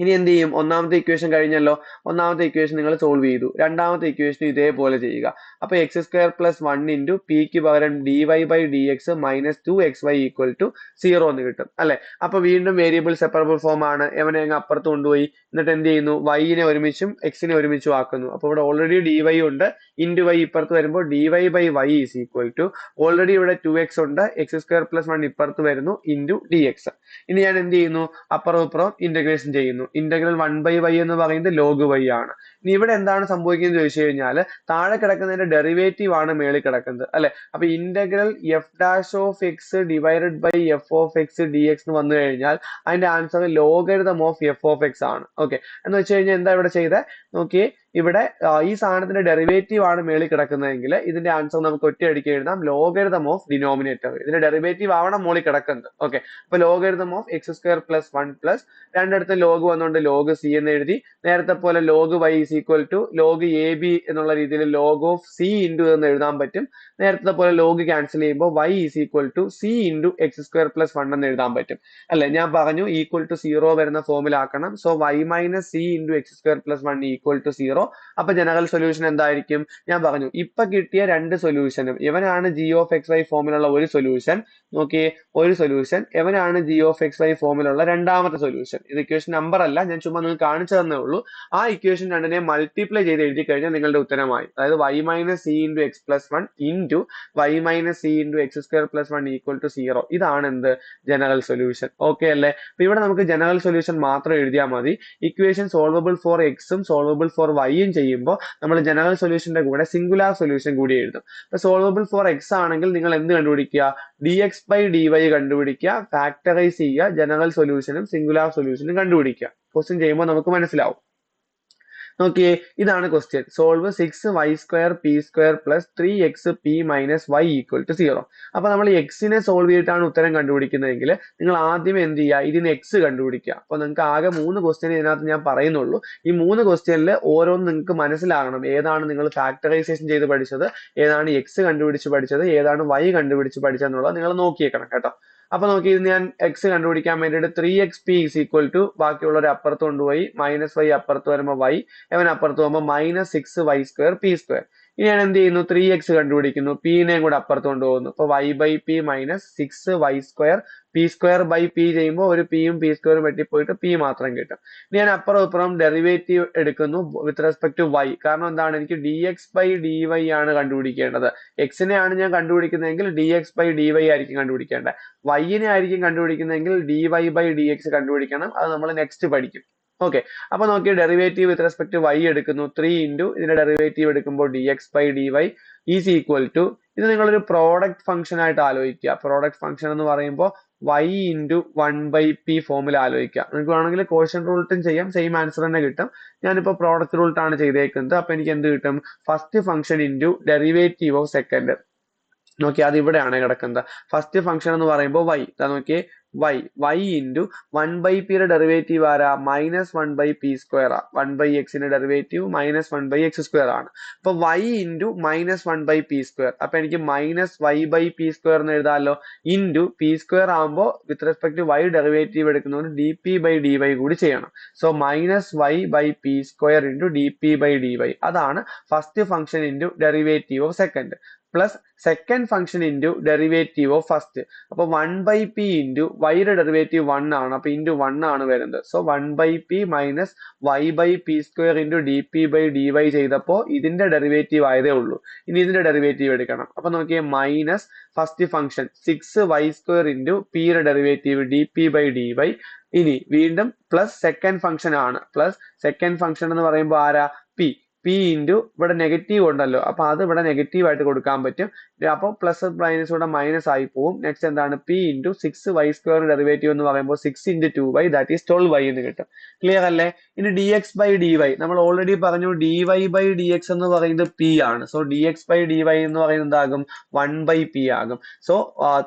ഇനി എന്ത് ചെയ്യും, ഒന്നാമത്തെ ഇക്വേഷൻ കഴിഞ്ഞല്ലോ, ഒന്നാമത്തെ ഇക്വേഷൻ നിങ്ങൾ സോൾവ് ചെയ്തു. രണ്ടാമത്തെ ഇക്വേഷൻ ഇതേപോലെ ചെയ്യുക. അപ്പൊ X square plus one into പിക്ക് പകരം dy by D X minus 2xy equal to 0 എന്ന് കിട്ടും അല്ലെ. അപ്പൊ വീണ്ടും വേരിയബിൾ സെപ്പറബിൾ ഫോം ആണ്. എവനെ അങ്ങ് അപ്പുറത്ത് കൊണ്ടുപോയി എന്നിട്ട് എന്ത് ചെയ്യുന്നു, y-നെ ഒരുമിച്ചും x-നെ ഒരുമിച്ചും ആക്കുന്നു. അപ്പൊ ഇവിടെ ഓൾറെഡി dy ഉണ്ട്, ഇൻറ്റു y ഇപ്പുറത്ത് വരുമ്പോൾ dy by y is equal to already ഇവിടെ 2x ഉണ്ട്, എക്സ് സ്ക്വയർ പ്ലസ് വൺ ഇപ്പുറത്ത് വരുന്നു ഇൻറ്റു dx. ഇനി ഞാൻ എന്ത് ചെയ്യുന്നു, അപ്പുറം ഇപ്പുറം ഇന്റഗ്രേഷൻ ചെയ്യുന്നു. ഇന്റഗ്രൽ 1 ബൈ y എന്ന് പറയുന്നത് ലോഗ് y ആണ്. ഇനി ഇവിടെ എന്താണ് സംഭവിക്കുന്നത് ചോദിച്ചു കഴിഞ്ഞാൽ, താഴെ കിടക്കുന്നതിന്റെ ഡെറിവേറ്റീവ് ആണ് മേളിൽ കിടക്കുന്നത് അല്ലെ. അപ്പൊ integral F dash of X divided by F of X D X എന്ന് വന്നു കഴിഞ്ഞാൽ അതിന്റെ answer logarithm of F of X ആണ്. ഓക്കെ, എന്ന് വെച്ച് കഴിഞ്ഞാൽ എന്താ ഇവിടെ ചെയ്തത് നോക്കിയേ, ഇവിടെ ഈ സാധനത്തിന്റെ ഡെറിവേറ്റീവ് ആണ് മേളിൽ കിടക്കുന്നതെങ്കിൽ ഇതിന്റെ ആൻസർ നമുക്ക് ഒറ്റയടിക്ക് എഴുതാം, ലോഗരിതം ഓഫ് ഡിനോമിനേറ്റർ. ഇതിന്റെ ഡെറിവേറ്റീവ് ആവണം മുകളിൽ കിടക്കുന്നത്. ഓക്കെ, അപ്പൊ logarithm of X square plus one plus രണ്ടിടത്ത് ലോഗ് വന്നുകൊണ്ട് ലോഗ് സി എന്ന് എഴുതി. നേരത്തെ പോലെ log y is equal to log A B എന്നുള്ള രീതിയിൽ ലോഗ് ഓഫ് സി ഇൻറ്റു എന്ന് എഴുതാൻ പറ്റും. നേരത്തെ പോലെ ലോഗ് ക്യാൻസൽ ചെയ്യുമ്പോൾ y is equal to C into X square plus 1 എന്ന് എഴുതാൻ പറ്റും അല്ലെ. ഞാൻ പറഞ്ഞു ഈക്വൽ ടു 0 വരുന്ന ഫോമിലാക്കണം. So y minus C into X square plus 1 equal to 0. അപ്പൊ ജനറൽ സൊല്യൂഷൻ എന്തായിരിക്കും? ഞാൻ പറഞ്ഞു ഇപ്പൊ കിട്ടിയ രണ്ട് സൊല്യൂഷനും ഇവനാണ് ജി ഓഫ് എക്സ് വൈ ഫോമിലുള്ള ഒരു സൊല്യൂഷൻ. നോക്കിയേ, ഒരു സൊല്യൂഷൻ. ഇവനാണ് ജി ഓഫ് എക്സ് വൈ ഫോമിലുള്ള രണ്ടാമത്തെ സൊല്യൂഷൻ. ഇത് ഇക്വേഷൻ നമ്പർ അല്ല, ഞാൻ ചുമ്മാ നിങ്ങൾക്ക് കാണിച്ചു തന്നേ ഉള്ളൂ. ആ ഇക്വേഷൻ രണ്ടിനെ മൾട്ടിപ്ലൈ ചെയ്ത് എഴുതി കഴിഞ്ഞാൽ നിങ്ങളുടെ ഉത്തരമായി. അതായത് y minus C into X plus 1 into y minus C into X square plus 1 equal to 0. ഇതാണ് എന്ത്? General solution. ഓക്കെ അല്ലേ? അപ്പൊ ഇവിടെ നമുക്ക് ജനറൽ സൊല്യൂഷൻ മാത്രം എഴുതിയാൽ മതി. ഇക്വേഷൻ സോൾവബിൾ ഫോർ എക്സും സോൾവബിൾ ഫോർ വൈയും ചെയ്യുമ്പോൾ നമ്മൾ ജനറൽ സൊല്യൂഷന്റെ കൂടെ സിംഗുലാർ സൊല്യൂഷൻ കൂടി എഴുതും. അപ്പൊ സോൾവബിൾ ഫോർ എക്സ് ആണെങ്കിൽ നിങ്ങൾ എന്ത് കണ്ടുപിടിക്കുക? D X by D Y കണ്ടുപിടിക്കുക, ഫാക്ടറൈസ് ചെയ്യുക, ജനറൽ സൊല്യൂഷനും സിംഗുലാർ സൊല്യൂഷനും കണ്ടുപിടിക്കുക. ക്വസ്റ്റ്യൻ ചെയ്യുമ്പോൾ നമുക്ക് മനസ്സിലാവും. നോക്കിയേ, ഇതാണ് question. Solve 6y² p² plus 3x p minus y equal to 0. അപ്പൊ നമ്മൾ എക്സിനെ സോൾവ് ചെയ്തിട്ടാണ് ഉത്തരം കണ്ടുപിടിക്കുന്നതെങ്കിൽ നിങ്ങൾ ആദ്യം എന്ത് ചെയ്യുക? ഇതിന് എക്സ് കണ്ടുപിടിക്കുക. അപ്പൊ നിങ്ങൾക്ക് ആകെ 3 ക്വസ്റ്റ്യൻ ഇതിനകത്ത് ഞാൻ പറയുന്നുള്ളൂ. ഈ 3 ക്വസ്റ്റ്യനിൽ ഓരോന്നും നിങ്ങൾക്ക് മനസ്സിലാകണം. ഏതാണ് നിങ്ങൾ ഫാക്ടറൈസേഷൻ ചെയ്ത് പഠിച്ചത്, ഏതാണ് എക്സ് കണ്ടുപിടിച്ച് പഠിച്ചത്, ഏതാണ് വൈ കണ്ടുപിടിച്ച് പഠിച്ചതെന്നുള്ളത് നിങ്ങൾ നോക്കിയേക്കണം കേട്ടോ. അപ്പൊ നോക്കി, ഇത് ഞാൻ എക്സ് കണ്ടുപിടിക്കാൻ വേണ്ടിയിട്ട് 3xp ഈസ് ഈക്വൽ ടു ബാക്കിയുള്ളവർ അപ്പുറത്ത് കൊണ്ടുപോയി മൈനസ് വൈ അപ്പുറത്ത് വരുമ്പോൾ വൈ, അവൻ അപ്പുറത്ത് പോകുമ്പോൾ മൈനസ് 6y² p². ഇനി ഞാൻ എന്ത് ചെയ്യുന്നു? 3x കണ്ടുപിടിക്കുന്നു, പിന്നെയും കൂടെ അപ്പുറത്ത് കൊണ്ടുപോകുന്നു. അപ്പൊ y by P minus 6y² p² by P ചെയ്യുമ്പോൾ ഒരു പിയും p² വെട്ടിപ്പോയിട്ട് പി മാത്രം കിട്ടും. ഇനി ഞാൻ അപ്പുറം ഇപ്പുറം ഡെറിവേറ്റീവ് എടുക്കുന്നു വിത്ത് റെസ്പെക്ട് ടു y. കാരണം എന്താണ്? എനിക്ക് dx ബൈ ഡി വൈ ആണ് കണ്ടുപിടിക്കേണ്ടത്. എക്സിനെയാണ് ഞാൻ കണ്ടുപിടിക്കുന്നതെങ്കിൽ dx ബൈ ഡി വൈ ആയിരിക്കും കണ്ടുപിടിക്കേണ്ടത്. വൈനെ ആയിരിക്കും കണ്ടുപിടിക്കുന്നതെങ്കിൽ dy ബൈ ഡി എക്സ് കണ്ടുപിടിക്കണം. അത് നമ്മൾ നെക്സ്റ്റ് പഠിക്കും. ഓക്കെ, അപ്പൊ നോക്കി, derivative with respect to y എടുക്കുന്നു. 3 ഇൻറ്റു ഇതിന്റെ ഡെറിവേറ്റീവ് എടുക്കുമ്പോൾ dx by D Y is equal to, ഇത് നിങ്ങളൊരു പ്രോഡക്റ്റ് ഫംഗ്ഷൻ ആയിട്ട് ആലോചിക്കുക. പ്രോഡക്റ്റ് ഫംഗ്ഷൻ എന്ന് പറയുമ്പോൾ y ഇൻറ്റു 1/p ഫോമിൽ ആലോചിക്കുക. നിങ്ങൾക്ക് വേണമെങ്കിൽ കോഷ്യന്റ് റൂൾട്ടും ചെയ്യാം, സെയിം ആൻസർ തന്നെ കിട്ടും. ഞാനിപ്പോ പ്രോഡക്റ്റ് റൂൾട്ടാണ് ചെയ്തേക്കുന്നത്. അപ്പൊ എനിക്ക് എന്ത് കിട്ടും? First function into derivative of second. നോക്കി, അത് ഇവിടെയാണ് കിടക്കുന്നത്. ഫസ്റ്റ് ഫംഗ്ഷൻ എന്ന് പറയുമ്പോൾ y. നോക്കിയേ, y ഇൻറ്റു 1/p യുടെ ഡെറിവേറ്റീവ് ആരാ? Minus 1/p². 1/x derivative minus 1/x² ആണ്. അപ്പൊ y ഇൻറ്റു മൈനസ് 1/p². അപ്പൊ എനിക്ക് മൈനസ് y/p² എന്ന് എഴുതാമല്ലോ. ഇൻറ്റു p² ആകുമ്പോൾ with respect to y derivative എടുക്കുന്നതുകൊണ്ട് dp ബൈ ഡി വൈ കൂടി ചെയ്യണം. So minus y/p² into dp by D Y. അതാണ് first function into derivative of second plus second function into derivative of first. അപ്പൊ 1/p ഇൻറ്റു വൈയുടെ ഡെറിവേറ്റീവ് 1 ആണ്. അപ്പൊ ഇൻറ്റു 1 ആണ് വരുന്നത്. So 1/p minus y/p² into dp by D Y ചെയ്തപ്പോൾ ഇതിന്റെ ഡെറിവേറ്റീവ് ആയതേ ഉള്ളൂ. ഇനി ഇതിന്റെ ഡെറിവേറ്റീവ് എടുക്കണം. അപ്പൊ നോക്കിയേ, minus first function 6y² into p യുടെ derivative dp by D Y. ഇനി വീണ്ടും പ്ലസ് സെക്കൻഡ് ഫംഗ്ഷൻ ആണ്. പ്ലസ് സെക്കൻഡ് ഫംഗ്ഷൻ എന്ന് പറയുമ്പോൾ ആരാ? p. p ഇൻറ്റു ഇവിടെ നെഗറ്റീവ് ഉണ്ടല്ലോ, അപ്പൊ അത് ഇവിടെ നെഗറ്റീവ് ആയിട്ട് കൊടുക്കാൻ പറ്റും. അപ്പോൾ പ്ലസ് മൈനസ് ഇവിടെ മൈനസ് ആയി പോകും. നെക്സ്റ്റ് എന്താണ്? p ഇൻറ്റു 6y² ഡെറിവേറ്റീവ് എന്ന് പറയുമ്പോൾ 6 into 2y that is 12y എന്ന് കിട്ടും. ക്ലിയർ അല്ലേ? ഇനി dx ബൈ ഡി വൈ നമ്മൾ ഓൾറെഡി പറഞ്ഞു dy ബൈ ഡി എക്സ് എന്ന് പറയുന്നത് p ആണ്. So dx by D Y എന്ന് പറയുന്നത് എന്താകും? 1/p ആകും. സോ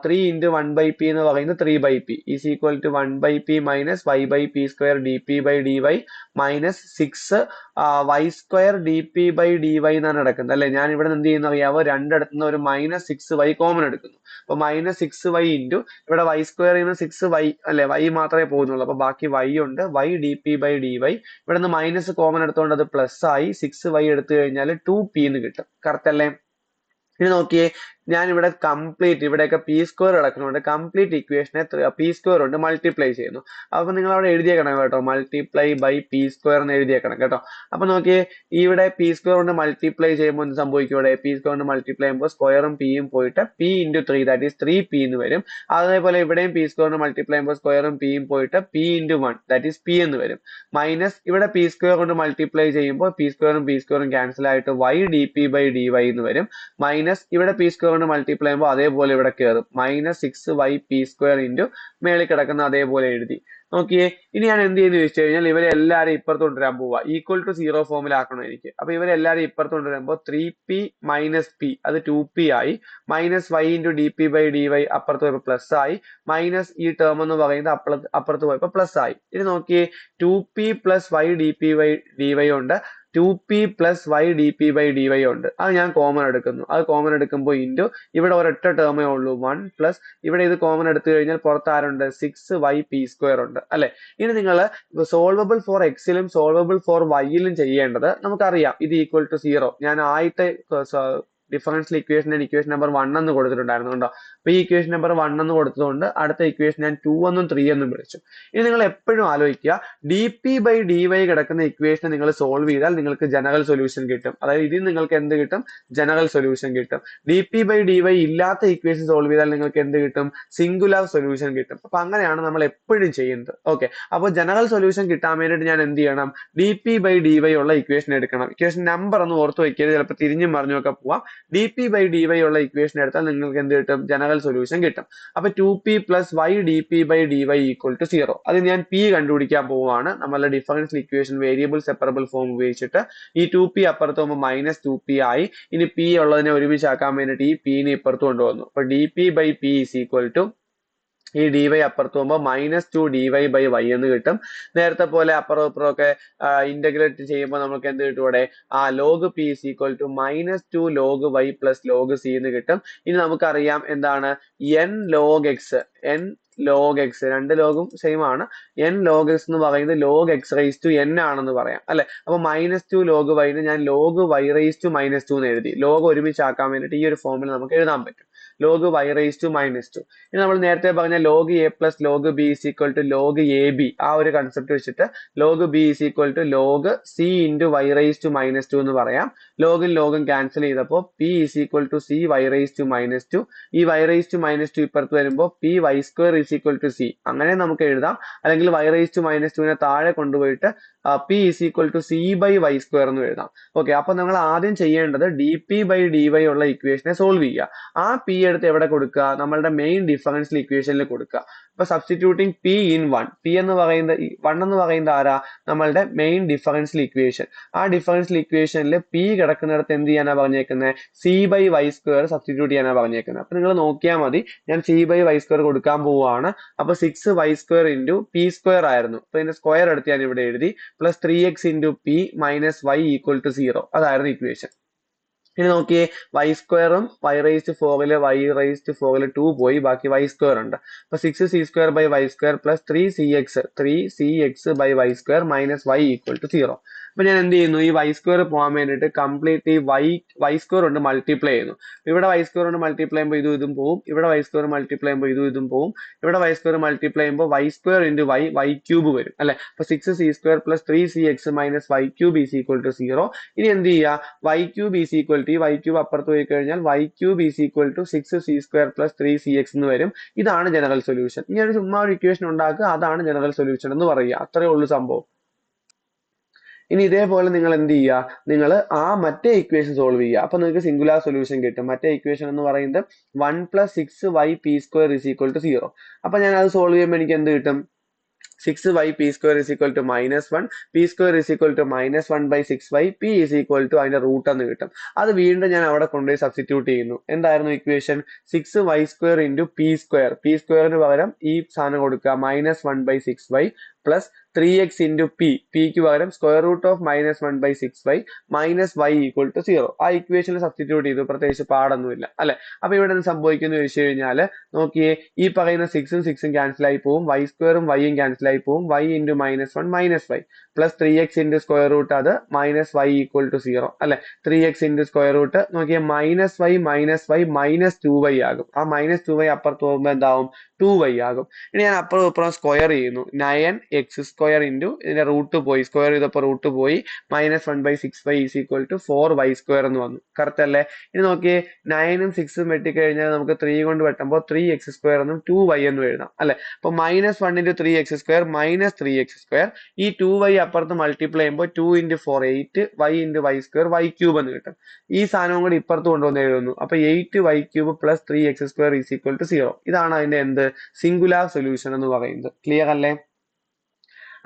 3 ഇൻറ്റു 1/p എന്ന് പറയുന്നത് 3/p is equal to 1/p minus y/p² dp by D Y minus 6y² dp by D Y എന്നാണ് നടക്കുന്നത് അല്ലെ. ഞാൻ ഇവിടെ എന്ത് ചെയ്യുന്ന അറിയാവോ? രണ്ടിടത്തു നിന്ന് ഒരു മൈനസ് 6y കോമൺ എടുക്കുന്നു. അപ്പൊ മൈനസ് 6y ഇൻറ്റു ഇവിടെ y² 6y അല്ലെ, y മാത്രമേ പോകുന്നുള്ളൂ. അപ്പൊ ബാക്കി y ഉണ്ട്, y dp by D Y. ഇവിടെ നിന്ന് മൈനസ് കോമൺ എടുത്തുകൊണ്ട് അത് പ്ലസ് ആയി 6y എടുത്തു കഴിഞ്ഞാൽ 2p എന്ന് കിട്ടും. കറക്റ്റ് അല്ലേ? ഇനി നോക്കിയേ, ഞാൻ ഇവിടെ കംപ്ലീറ്റ് ഇവിടെയൊക്കെ p² കിടക്കുന്നുണ്ട്. കംപ്ലീറ്റ് ഇക്വേഷനെ p² കൊണ്ട് മൾട്ടിപ്ലൈ ചെയ്യുന്നു. അപ്പൊ നിങ്ങൾ അവിടെ എഴുതിയേക്കണം കേട്ടോ, മൾട്ടിപ്ലൈ ബൈ p² എന്ന് എഴുതിയേക്കണം കേട്ടോ. അപ്പൊ നോക്കിയേ, ഇവിടെ p² കൊണ്ട് മൾട്ടിപ്ലൈ ചെയ്യുമ്പോൾ എന്ത് സംഭവിക്കും? ഇവിടെ p² കൊണ്ട് മൾട്ടിപ്ലൈ ചെയ്യുമ്പോൾ സ്ക്വയറും പിയും പോയിട്ട് p into 3 that is 3p എന്ന് വരും. അതേപോലെ ഇവിടെയും p² കൊണ്ട് മൾട്ടിപ്ലൈ ചെയ്യുമ്പോൾ സ്ക്വയറും പിയും പോയിട്ട് p into 1 that is p എന്ന് വരും. മൈനസ് ഇവിടെ p² കൊണ്ട് മൾട്ടിപ്ലൈ ചെയ്യുമ്പോൾ p² ക്യാൻസൽ ആയിട്ട് y dp by D Y എന്ന് വരും. മൈനസ് ഇവിടെ p² കൊണ്ട് മൾട്ടിപ്ലൈ ചെയ്യുമ്പോൾ അതേപോലെ ഇവിടെ കയറും മൈനസ് 6y/p² ഇൻറ്റു മേളിൽ കിടക്കുന്ന അതേപോലെ എഴുതി. നോക്കിയേ, ഇനി ഞാൻ എന്ത് ചെയ്യുന്നു ചോദിച്ചു കഴിഞ്ഞാൽ ഇവരെ എല്ലാവരും ഇപ്പുറത്ത് കൊണ്ടുവരാൻ പോവുക. ഈക്വൽ ടു 0 ഫോമിലാക്കണം എനിക്ക്. അപ്പൊ ഇവരെല്ലാവരും ഇപ്പുറത്ത് കൊണ്ടുവരുമ്പോൾ 3p മൈനസ് p അത് 2p ആയി. Minus y into dp by D Y അപ്പുറത്ത് പോയപ്പോൾ പ്ലസ് ആയി. മൈനസ് ഈ ടേം എന്ന് പറയുന്നത് അപ്പുറത്ത് പോയപ്പോൾ പ്ലസ് ആയി. ഇനി നോക്കിയേ, 2p plus y dp by D Y ഉണ്ട്. 2p plus Y D P by D Y ഉണ്ട്. അത് ഞാൻ കോമൺ എടുക്കുന്നു. അത് കോമൺ എടുക്കുമ്പോൾ ഇൻറ്റു ഇവിടെ ഒരൊറ്റ ടേമേ ഉള്ളൂ 1 പ്ലസ് ഇവിടെ ഇത് കോമൺ എടുത്തു കഴിഞ്ഞാൽ പുറത്ത് ആരുണ്ട് 6y p² ഉണ്ട് അല്ലെ. ഇനി നിങ്ങൾ സോൾവബിൾ ഫോർ എക്സിലും സോൾവബിൾ ഫോർ വൈയിലും ചെയ്യേണ്ടത് നമുക്കറിയാം ഇത് ഈക്വൽ ടു 0. ഞാൻ ആദ്യത്തെ ഡിഫറൻഷ്യൽ ഇക്വേഷൻ നമ്പർ 1 എന്ന് കൊടുത്തിട്ടുണ്ടായിരുന്നു കേട്ടോ. അപ്പൊ ഈ ഇക്വേഷൻ നമ്പർ 1 എന്ന് കൊടുത്തതുകൊണ്ട് അടുത്ത ഇക്വേഷൻ ഞാൻ 2 എന്നും 3 എന്നും വിളിച്ചു. ഇനി നിങ്ങൾ എപ്പോഴും ആലോചിക്കുക D P by D Y കിടക്കുന്ന ഇക്വേഷൻ നിങ്ങൾ സോൾവ് ചെയ്താൽ നിങ്ങൾക്ക് ജനറൽ സൊല്യൂഷൻ കിട്ടും. അതായത് ഇതിൽ നിങ്ങൾക്ക് എന്ത് കിട്ടും? ജനറൽ സൊല്യൂഷൻ കിട്ടും. D P by D Y ഇല്ലാത്ത ഇക്വേഷൻ സോൾവ് ചെയ്താൽ നിങ്ങൾക്ക് എന്ത് കിട്ടും? സിംഗുലാർ സൊല്യൂഷൻ കിട്ടും. അപ്പൊ അങ്ങനെയാണ് നമ്മൾ എപ്പോഴും ചെയ്യുന്നത്. ഓക്കെ, അപ്പോൾ ജനറൽ സൊല്യൂഷൻ കിട്ടാൻ വേണ്ടിയിട്ട് ഞാൻ എന്ത് ചെയ്യണം? D P by D Y ഉള്ള ഇക്വേഷൻ എടുക്കണം. ഇക്വേഷൻ നമ്പർ ഒന്ന് ഓർത്ത് വയ്ക്കരുത്, ചിലപ്പോൾ തിരിഞ്ഞും മറിഞ്ഞും ഒക്കെ പോവാം. D P by D Y ഉള്ള ഇക്വേഷൻ എടുത്താൽ നിങ്ങൾക്ക് എന്ത് കിട്ടും? ജനറൽ സൊല്യൂഷൻ കിട്ടും. അപ്പൊ 2p plus Y D P by D Y equal to 0. അത് ഞാൻ p കണ്ടുപിടിക്കാൻ പോവുകയാണ്. നമ്മളുടെ differential equation variable separable form ഉപയോഗിച്ചിട്ട് ഈ 2p അപ്പുറത്ത് പോകുമ്പോൾ -2p ആയി. ഇനി p ഉള്ളതിനെ ഒരുമിച്ചാക്കാൻ വേണ്ടിയിട്ട് ഈ p നെ ഇപ്പുറത്ത് കൊണ്ടുവന്നു. അപ്പൊ D P by P is equal to ഈ ഡി വൈ അപ്പുറത്ത് പോകുമ്പോൾ -2 dy ബൈ y എന്ന് കിട്ടും. നേരത്തെ പോലെ അപ്പുറം ഇപ്പുറം ഒക്കെ ഇന്റഗ്രേറ്റ് ചെയ്യുമ്പോൾ നമുക്ക് എന്ത് കിട്ടും? ഇവിടെ log p is equal to -2 log y plus log c എന്ന് കിട്ടും. ഇനി നമുക്കറിയാം എന്താണ് n log x, n log x രണ്ട് ലോഗും സെയിം ആണ്. n log x എന്ന് പറയുന്നത് log x raised to n ആണെന്ന് പറയാം അല്ലെ. അപ്പൊ -2 log y ന് ഞാൻ log y raised to -2 എന്ന് എഴുതി. ലോഗ് ഒരുമിച്ചാക്കാൻ വേണ്ടിയിട്ട് ഈ ഒരു ഫോമിൽ നമുക്ക് എഴുതാൻ പറ്റും. log y raised to -2. ഇനി നമ്മൾ നേരത്തെ പറഞ്ഞ log a plus log b is equal to log ab ആ ഒരു കൺസെപ്റ്റ് വെച്ചിട്ട് log b is equal to log c into y raised to -2 എന്ന് പറയാം. ലോഗും ലോഗും ക്യാൻസൽ ചെയ്തപ്പോൾ p is equal to c y raised to -2. ഈ y raised to -2 ഇപ്പുറത്ത് വരുമ്പോൾ p y² is equal to c അങ്ങനെ നമുക്ക് എഴുതാം. അല്ലെങ്കിൽ y raised to -2 താഴെ കൊണ്ടുപോയിട്ട് p is equal to c by y² എന്ന് എഴുതാം. ഓക്കെ, അപ്പൊ നമ്മൾ ആദ്യം ചെയ്യേണ്ടത് D P by D Y ഉള്ള ഇക്വേഷനെ സോൾവ് ചെയ്യുക. ആ p എടുത്ത് എവിടെ കൊടുക്കുക? നമ്മളുടെ മെയിൻ ഡിഫറൻഷ്യൽ ഇക്വേഷനിൽ കൊടുക്കുക. അപ്പൊ സബ്സ്റ്റിറ്റ്യൂട്ടിങ് p in 1, p എന്ന് പറയുന്നത് 1 എന്ന് പറയുന്നത് ആരാ? നമ്മളുടെ മെയിൻ ഡിഫറൻഷ്യൽ ഇക്വേഷൻ. ആ ഡിഫറൻഷ്യൽ ഇക്വേഷനിൽ p കിടക്കുന്നിടത്ത് എന്ത് ചെയ്യാനാ പറഞ്ഞേക്കുന്നത്? c by y² സബ്സ്റ്റിറ്റ്യൂട്ട് ചെയ്യാനാ പറഞ്ഞേക്കുന്നത്. അപ്പൊ നിങ്ങൾ നോക്കിയാൽ മതി, ഞാൻ c by y² കൊടുക്കാൻ പോവുകയാണ്. അപ്പൊ 6y² into p² ആയിരുന്നു. അപ്പൊ ഇതിന്റെ സ്ക്വയർ എടുത്ത് ഞാൻ ഇവിടെ എഴുതി. Plus 3x into p minus y equal to 0. അതായിരുന്നു ഇക്വേഷൻ. ഇനി നോക്കിയേ, y² y raised 4 y raised 4 2 പോയി, ബാക്കി y² ഉണ്ട്. അപ്പൊ 6c² by y² plus 3cx by y² minus y equal to 0. അപ്പൊ ഞാൻ എന്ത് ചെയ്യുന്നു? ഈ y² പോകാൻ വേണ്ടിയിട്ട് കംപ്ലീറ്റ് ഈ y² കൊണ്ട് മൾട്ടിപ്ലൈ ചെയ്യുന്നു. ഇവിടെ y² കൊണ്ട് മൾട്ടിപ്ലൈ ചെയ്യുമ്പോൾ ഇതും പോവും, ഇവിടെ y² മൾട്ടിപ്ലൈ ചെയ്യുമ്പോൾ ഇതും പോവും, ഇവിടെ y² മൾട്ടിപ്ലൈ ചെയ്യുമ്പോൾ y² into y³ വരും അല്ലെ. അപ്പൊ 6c² plus 3cx minus y³ is equal to 0. ഇനി എന്ത് ചെയ്യുക? y³ ഈസ് ഈക്വൽ ടു ഈ y³ അപ്പുറത്ത് പോയി കഴിഞ്ഞാൽ y³ is equal to 6c² plus 3cx എന്ന് വരും. ഇതാണ് ജനറൽ സൊല്യൂഷൻ. ഇനി ഒരു ചുമ്മാ ഒരു ഇക്വേഷൻ ഉണ്ടാക്കുക, അതാണ് ജനറൽ സൊല്യൂഷൻ എന്ന് പറയുക. അത്രേ ഉള്ളൂ സംഭവം. ഇനി ഇതേപോലെ നിങ്ങൾ എന്ത് ചെയ്യുക? നിങ്ങൾ ആ മറ്റേ ഇക്വേഷൻ സോൾവ് ചെയ്യുക. അപ്പൊ നിങ്ങൾക്ക് സിംഗുലാർ സൊല്യൂഷൻ കിട്ടും. മറ്റേ ഇക്വേഷൻ എന്ന് പറയുന്നത് 1 plus 6yp² is equal to 0. അപ്പൊ ഞാൻ അത് സോൾവ് ചെയ്യുമ്പോൾ എനിക്ക് എന്ത് കിട്ടും? 6yp² is equal to -1, p² is equal to -1 by 6y, p is equal to അതിന്റെ റൂട്ട് എന്ന് കിട്ടും. അത് വീണ്ടും ഞാൻ അവിടെ കൊണ്ടുപോയി സബ്സ്റ്റിറ്റ്യൂട്ട് ചെയ്യുന്നു. എന്തായിരുന്നു ഇക്വേഷൻ? 6y² into p². ന് പകരം ഈ സാധനം കൊടുക്കുക, -1 by 6y plus 3x into pക്ക് പകരം square root of -1 by 6y minus y equal to 0. ആ ഇക്വേഷനിൽ സബ്സ്റ്റിറ്റ്യൂട്ട് ചെയ്തു, പ്രത്യേകിച്ച് പാടൊന്നുമില്ല അല്ലെ. അപ്പൊ ഇവിടെ എന്ത് സംഭവിക്കുന്നു ചോദിച്ചു കഴിഞ്ഞാൽ, നോക്കിയേ, ഈ പറയുന്ന 6ഉം 6ഉം ക്യാൻസൽ ആയി പോവും, y² yയും ക്യാൻസൽ ആയി പോവും, y into -1 -y plus 3x into square root അത് മൈനസ് y ഈക്വൽ ടു 0 അല്ലെ. 3x into സ്ക്വയർ റൂട്ട് നോക്കിയാൽ -y -2y ആകും. ആ -2y അപ്പുറത്ത് പോകുമ്പോൾ എന്താവും? 2y ആകും. ഇനി ഞാൻ അപ്പുറം ഇപ്പുറം സ്ക്വയർ ചെയ്യുന്നു. 9x² into ഇതിന്റെ റൂട്ട് പോയി, സ്ക്വയർ ചെയ്തപ്പോൾ റൂട്ട് പോയി, -1 by 6y is equal to 4y² എന്ന് വന്നു. കറക്റ്റ് അല്ലേ? ഇനി നോക്കിയേ, 9ഉം 6ഉം വെട്ടിക്കഴിഞ്ഞാൽ നമുക്ക് 3 കൊണ്ട് വെട്ടുമ്പോൾ 3x² എന്നും 2y എന്നും എഴുതാം അല്ലെ. അപ്പൊ -1 into 3x² മൈനസ് 3x², ഈ 2y അപ്പുറത്ത് മൾട്ടിപ്ലൈ ചെയ്യുമ്പോൾ 2 into 4 8, y into y² y³ എന്ന് കിട്ടും. ഈ സാധനവും കൂടി ഇപ്പുറത്ത് കൊണ്ടുവന്ന് എഴുതുന്നു. അപ്പൊ 8y³ plus 3x² is equal to 0. ഇതാണ് അതിന്റെ എന്ത്? സിംഗുലാർ സൊല്യൂഷൻ എന്ന് പറയുന്നത്. ക്ലിയർ അല്ലേ?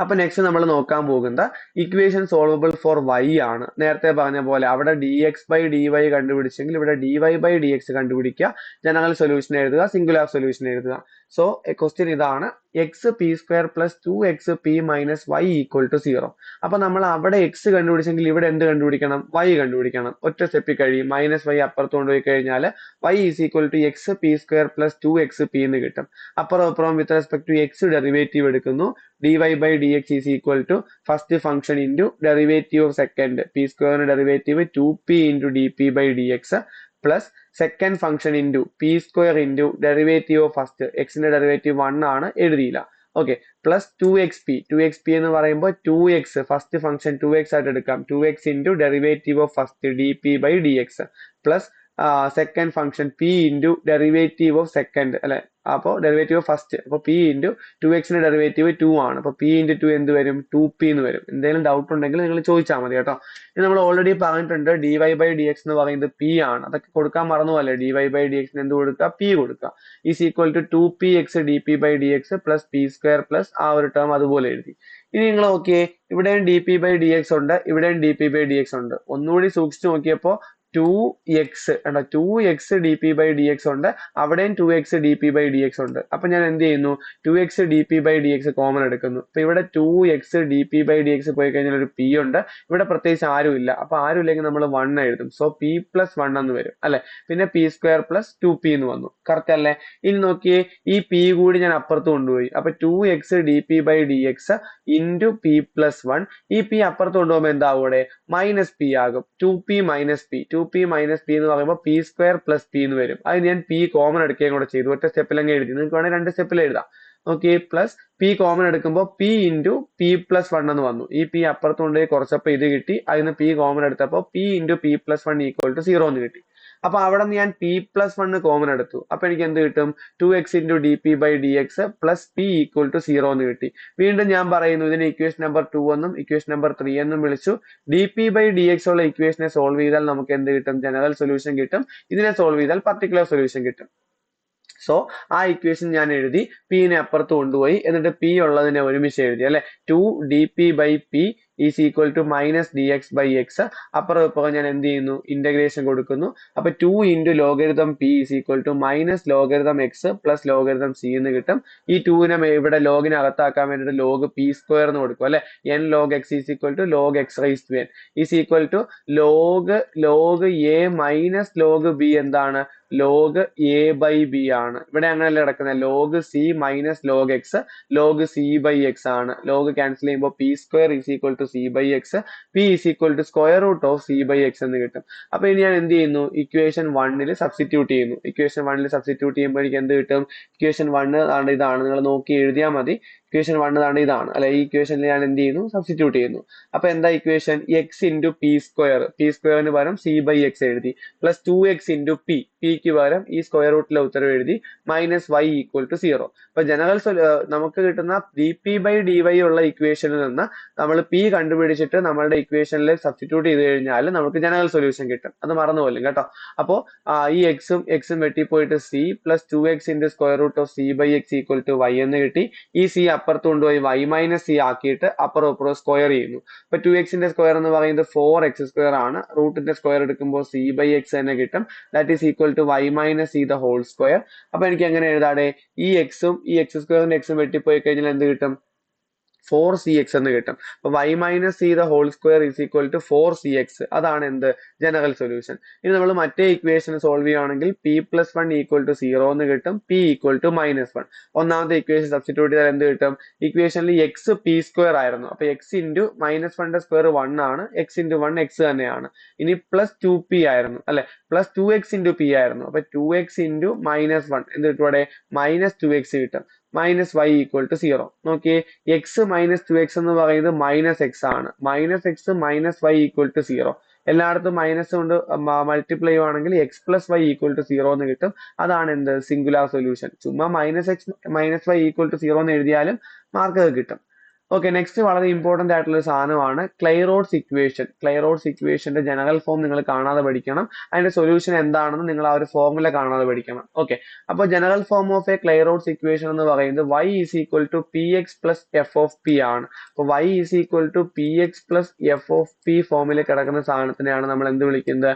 അപ്പൊ നെക്സ്റ്റ് നമ്മൾ നോക്കാൻ പോകുന്നത് ഇക്വേഷൻ സോൾവബിൾ ഫോർ y ആണ്. നേരത്തെ പറഞ്ഞ പോലെ അവിടെ dx/dy കണ്ടുപിടിച്ചെങ്കിൽ ഇവിടെ dy/dx കണ്ടുപിടിക്കുക, ജനറൽ സൊല്യൂഷൻ എഴുതുക, സിംഗുലാർ സൊല്യൂഷൻ എഴുതുക. സോ ക്വസ്റ്റ്യൻ ഇതാണ്, x P square plus 2x p minus y equal to 0. അപ്പൊ നമ്മൾ അവിടെ എക്സ് കണ്ടുപിടിച്ചെങ്കിൽ ഇവിടെ എന്ത് കണ്ടുപിടിക്കണം? y കണ്ടുപിടിക്കണം. ഒറ്റ സ്റ്റെപ്പിൽ കഴിയും. മൈനസ് y അപ്പുറത്ത് കൊണ്ടുപോയി കഴിഞ്ഞാൽ y is equal to X P square plus 2x p എന്ന് കിട്ടും. അപ്പുറം അപ്പുറം with respect to X derivative എടുക്കുന്നു. dy/dx is equal to first function into derivative of second, P സ്ക്വയറിന്റെ derivative 2p into dp/dx plus second function into P square into derivative of first, എക്സിന്റെ ഡെറിവേറ്റീവ് 1 ആണ്, എഴുതിയില്ല. ഓക്കെ, പ്ലസ് 2xp എന്ന് പറയുമ്പോൾ 2x ഫസ്റ്റ് ഫംഗ്ഷൻ 2x ആയിട്ട് എടുക്കാം, 2x into derivative of first dp/dx plus second function p into derivative of second അല്ലെ, അപ്പോൾ ഡെറിവേറ്റീവ് ഓഫ് ഫസ്റ്റ്, അപ്പോൾ p ഇൻറ്റു 2xന്റെ ഡെറിവേറ്റീവ് 2 ആണ്, അപ്പോൾ p ഇൻറ്റു 2 എന്ത് വരും? 2p എന്ന് വരും. എന്തെങ്കിലും ഡൗട്ട് ഉണ്ടെങ്കിൽ നിങ്ങൾ ചോദിച്ചാൽ മതി കേട്ടോ. ഇത് നമ്മൾ ഓൾറെഡി പറഞ്ഞിട്ടുണ്ട്, dy/dx എന്ന് പറയുന്നത് p ആണ്, അതൊക്കെ കൊടുക്കാൻ മറന്നുപോലെ dy/dx എന്ത് കൊടുക്കുക? p കൊടുക്കുക. Is equal to 2px dp/dx plus p square plus ആ ഒരു ടേം അതുപോലെ എഴുതി. ഇനി നിങ്ങൾ ഓക്കെ, ഇവിടെയും dp/dx ഉണ്ട്, ഇവിടെയും dp/dx ഉണ്ട്. ഒന്നുകൂടി സൂക്ഷിച്ചു നോക്കിയപ്പോൾ 2x കണ്ടോ, 2x dp/dx ഉണ്ട്, അവിടെയും 2x dp/dx ഉണ്ട്. അപ്പൊ ഞാൻ എന്ത് ചെയ്യുന്നു? 2x dp/dx കോമൺ എടുക്കുന്നു. അപ്പൊ ഇവിടെ 2x dp/dx പോയി കഴിഞ്ഞാൽ ഒരു p ഉണ്ട്, ഇവിടെ പ്രത്യേകിച്ച് ആരും ഇല്ല, അപ്പൊ ആരും ഇല്ലെങ്കിൽ നമ്മൾ 1 എഴുതും. സോ p പ്ലസ് 1 എന്ന് വരും അല്ലെ. പിന്നെ p സ്ക്വയർ പ്ലസ് 2p എന്ന് വന്നു, കറക്റ്റ് അല്ലേ? ഇനി നോക്കിയേ, ഈ p കൂടി ഞാൻ അപ്പുറത്ത് കൊണ്ടുപോയി, അപ്പൊ 2x dp/dx into p plus 1, ഈ p അപ്പുറത്ത് കൊണ്ടുപോകുമ്പോൾ എന്താവും? മൈനസ് p ആകും. 2p minus p, 2p minus p എന്ന് പറയുമ്പോൾ p സ്ക്വയർ പ്ലസ് p എന്ന് വരും. അത് ഞാൻ p കോമൺ എടുക്കുകയും കൂടെ ചെയ്തു, ഒറ്റ സ്റ്റെപ്പിൽ അങ്ങ് എഴുതി. നിങ്ങൾക്ക് വേണമെങ്കിൽ 2 സ്റ്റെപ്പിൽ എഴുതാം. ഓക്കെ, പ്ലസ് p കോമൺ എടുക്കുമ്പോൾ p ഇൻറ്റു p പ്ലസ് 1 എന്ന് വന്നു. ഈ p അപ്പുറത്ത് കൊണ്ടുപോയി കുറച്ചപ്പോൾ ഇത് കിട്ടി, അതിന് p കോമൺ എടുത്തപ്പോൾ p into p plus 1 equal to 0 എന്ന് കിട്ടി. അപ്പൊ അവിടെ നിന്ന് ഞാൻ p പ്ലസ് 1 കോമൺ എടുത്തു, അപ്പൊ എനിക്ക് എന്ത് കിട്ടും? 2x into dp/dx plus p equal to 0 എന്ന് കിട്ടി. വീണ്ടും ഞാൻ പറയുന്നു, ഇതിന് ഇക്വേഷൻ നമ്പർ 2 എന്നും ഇക്വേഷൻ നമ്പർ 3 എന്നും വിളിച്ചു. dp/dx ഉള്ള ഇക്വേഷനെ സോൾവ് ചെയ്താൽ നമുക്ക് എന്ത് കിട്ടും? ജനറൽ സൊല്യൂഷൻ കിട്ടും. ഇതിനെ സോൾവ് ചെയ്താൽ പർട്ടിക്കുലർ സൊല്യൂഷൻ കിട്ടും. സോ ആ ഇക്വേഷൻ ഞാൻ എഴുതി, പിനെ അപ്പുറത്ത് കൊണ്ടുപോയി, എന്നിട്ട് p ഉള്ളതിനെ ഒരുമിച്ച് എഴുതി അല്ലെ. 2dp/p is equal to minus dx/x. അപ്പുറം ഇപ്പുറം ഞാൻ എന്ത് ചെയ്യുന്നു? ഇന്റഗ്രേഷൻ കൊടുക്കുന്നു. അപ്പൊ 2 into logarithm p is equal to minus logarithm x plus logarithm c എന്ന് കിട്ടും. ഈ 2നെ ഇവിടെ ലോഗിന് അകത്താക്കാൻ വേണ്ടിയിട്ട് ലോഗ് p സ്ക്വയർ എന്ന് കൊടുക്കും അല്ലെ. n log x is equal to log x rise to n is equal to log a minus log b എന്താണ്? ലോഗ് a/b ആണ്. ഇവിടെ അങ്ങനെയല്ല കിടക്കുന്നത്, log c minus log x log c/x ആണ്. ലോഗ് ക്യാൻസൽ ചെയ്യുമ്പോൾ p square is equal to c/x, p is equal to square root of c/x എന്ന് കിട്ടും. അപ്പൊ ഇനി ഞാൻ എന്ത് ചെയ്യുന്നു? ഇക്വേഷൻ 1ൽ സബ്സ്റ്റിറ്റ്യൂട്ട് ചെയ്യുന്നു. ഇക്വേഷൻ 1ൽ സബ്സ്റ്റിറ്റ്യൂട്ട് ചെയ്യുമ്പോൾ എനിക്ക് എന്ത് കിട്ടും? ഇക്വേഷൻ 1 ഇതാണ്, നിങ്ങൾ നോക്കി എഴുതിയാൽ മതി. ഇക്വേഷൻ 1 ഇതാണ് അല്ലെ. ഈ ഇക്വേഷനിൽ ഞാൻ എന്ത് ചെയ്യുന്നു? സബ്സ്റ്റിറ്റ്യൂട്ട് ചെയ്യുന്നു. അപ്പൊ എന്താ equation? x into p square, p സ്ക്വയറിന് പകരം c/x എഴുതി, പ്ലസ് 2x ഇൻറ്റു p, പിക്ക് പകരം ഈ സ്ക്വയർ റൂട്ടിലെ ഉത്തരവ് എഴുതി, മൈനസ് y ഈക്വൽ ടു 0. അപ്പൊ ജനറൽ നമുക്ക് കിട്ടുന്ന dp/dy ഉള്ള ഇക്വേഷനിൽ നിന്ന് നമ്മൾ p കണ്ടുപിടിച്ചിട്ട് നമ്മളുടെ ഇക്വേഷനിൽ സബ്സ്റ്റിറ്റ്യൂട്ട് ചെയ്ത് കഴിഞ്ഞാൽ നമുക്ക് ജനറൽ സൊല്യൂഷൻ കിട്ടും. അത് മറന്നുപോലും കേട്ടോ. അപ്പോ ഈ എക്സും വെട്ടിപ്പോയിട്ട് c plus 2x into square root of c/x equal to y എന്ന് കിട്ടി. ഈ c അപ്പുറത്ത് കൊണ്ടുപോയി y മൈനസ് c ആക്കിയിട്ട് അപ്പുറം അപ്പുറം സ്ക്വയർ ചെയ്യുന്നു. അപ്പൊ 2xന്റെ സ്ക്വയർ എന്ന് പറയുന്നത് 4x സ്ക്വയർ ആണ്. റൂട്ടിന്റെ സ്ക്വയർ എടുക്കുമ്പോൾ c/x തന്നെ കിട്ടും. That is equal to y minus c the whole square. അപ്പൊ എനിക്ക് എങ്ങനെ എഴുതാടെ? ഈ എക്സും ഈ എക്സ് സ്ക്വയറിന്റെ എക്സും വെട്ടിപ്പോയി കഴിഞ്ഞാൽ എന്ത് കിട്ടും? 4cx എന്ന് കിട്ടും. അപ്പൊ y minus c the whole square is equal to 4cx. അതാണ് എന്ത്? General solution. ഇനി നമ്മൾ മറ്റേ ഇക്വേഷൻ സോൾവ് ചെയ്യുകയാണെങ്കിൽ p പ്ലസ് 1 ഈക്വൽ ടു 0 എന്ന് കിട്ടും, p ഈക്വൽ ടു -1. ഒന്നാമത്തെ ഇക്വേഷൻ സബ്സ്റ്റിറ്റ്യൂട്ട് ചെയ്താൽ എന്ത് കിട്ടും? ഇക്വേഷനിൽ x p സ്ക്വയർ ആയിരുന്നു, അപ്പൊ x ഇൻറ്റു -1ന്റെ സ്ക്വയർ 1 ആണ്, x ഇൻറ്റു 1 x തന്നെയാണ്. ഇനി പ്ലസ് 2p ആയിരുന്നു അല്ലെ, പ്ലസ് 2x ഇൻറ്റു p ആയിരുന്നു. അപ്പൊ 2x ഇൻറ്റു -1 എന്ത് കിട്ടും? അവിടെ മൈനസ് 2x കിട്ടും. Minus y equal to 0. നോക്കിയേ, എക്സ് മൈനസ് 2x എന്ന് പറയുന്നത് മൈനസ് എക്സ് ആണ്. Minus x minus y equal to 0. എല്ലായിടത്തും മൈനസ് കൊണ്ട് മൾട്ടിപ്ലൈ ചെയ്യുവാണെങ്കിൽ x plus y equal to 0 എന്ന് കിട്ടും. അതാണ് എന്ത്? Singular solution. ചുമ്മാ minus x minus y equal to 0 എന്ന് എഴുതിയാലും മാർക്ക് കിട്ടും. ഓക്കെ, നെക്സ്റ്റ് വളരെ ഇമ്പോർട്ടന്റ് ആയിട്ടുള്ള ഒരു സാധനമാണ് ക്ലൈറോഡ്സ് ഇക്വേഷൻ. ക്ലൈറോഡ്സ് ഇക്വേഷന്റെ ജനറൽ ഫോം നിങ്ങൾ കാണാതെ പഠിക്കണം. അതിന്റെ സൊല്യൂഷൻ എന്താണെന്ന് നിങ്ങൾ ആ ഒരു ഫോർമുല കാണാതെ പഠിക്കണം. ഓക്കെ, അപ്പോൾ general form of a Clairaut's equation എന്ന് പറയുന്നത് y is equal to p x plus f of p ആണ്. അപ്പോൾ y is equal to p x plus f of p ഫോമിൽ കിടക്കുന്ന സാധനത്തിനെയാണ് നമ്മൾ എന്ത് വിളിക്കുന്നത്?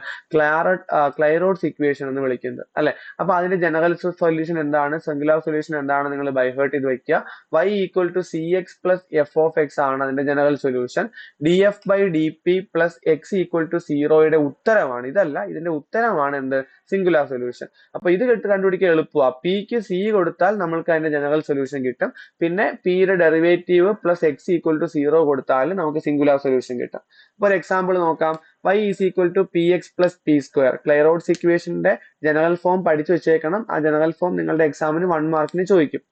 ക്ലൈറോഡ്സ് ഇക്വേഷൻ എന്ന് വിളിക്കുന്നത്, അല്ലെ? അപ്പൊ അതിന്റെ ജനറൽ സൊല്യൂഷൻ എന്താണ്, സിംഗുലാർ സൊല്യൂഷൻ എന്താണ് നിങ്ങൾ ബൈഹേർട്ട് ചെയ്ത് വെക്കുക. y equal to c x plus f of X ആണ് അതിന്റെ general solution. D f by d p plus x equal to സീറോയുടെ ഉത്തരമാണ്, ഇതല്ല, ഇതിന്റെ ഉത്തരമാണ് എന്ത്? Singular solution. അപ്പൊ ഇത് കണ്ടുപിടിക്കാൻ എളുപ്പമാണ്. പിക്ക് സി കൊടുത്താൽ നമ്മൾക്ക് അതിന്റെ ജനറൽ സൊല്യൂഷൻ കിട്ടും. പിന്നെ പിയുടെ derivative plus x equal to zero കൊടുത്താൽ നമുക്ക് സിംഗുലാർ സൊല്യൂഷൻ കിട്ടും. അപ്പൊ ഒരു എക്സാമ്പിൾ നോക്കാം. y is equal to p x plus p square. Clairaut's ഇക്വേഷന്റെ ജനറൽ ഫോം പഠിച്ചു വെച്ചേക്കണം. ആ ജനറൽ ഫോം നിങ്ങളുടെ എക്സാമിന് 1 മാർക്കിന് ചോദിക്കും.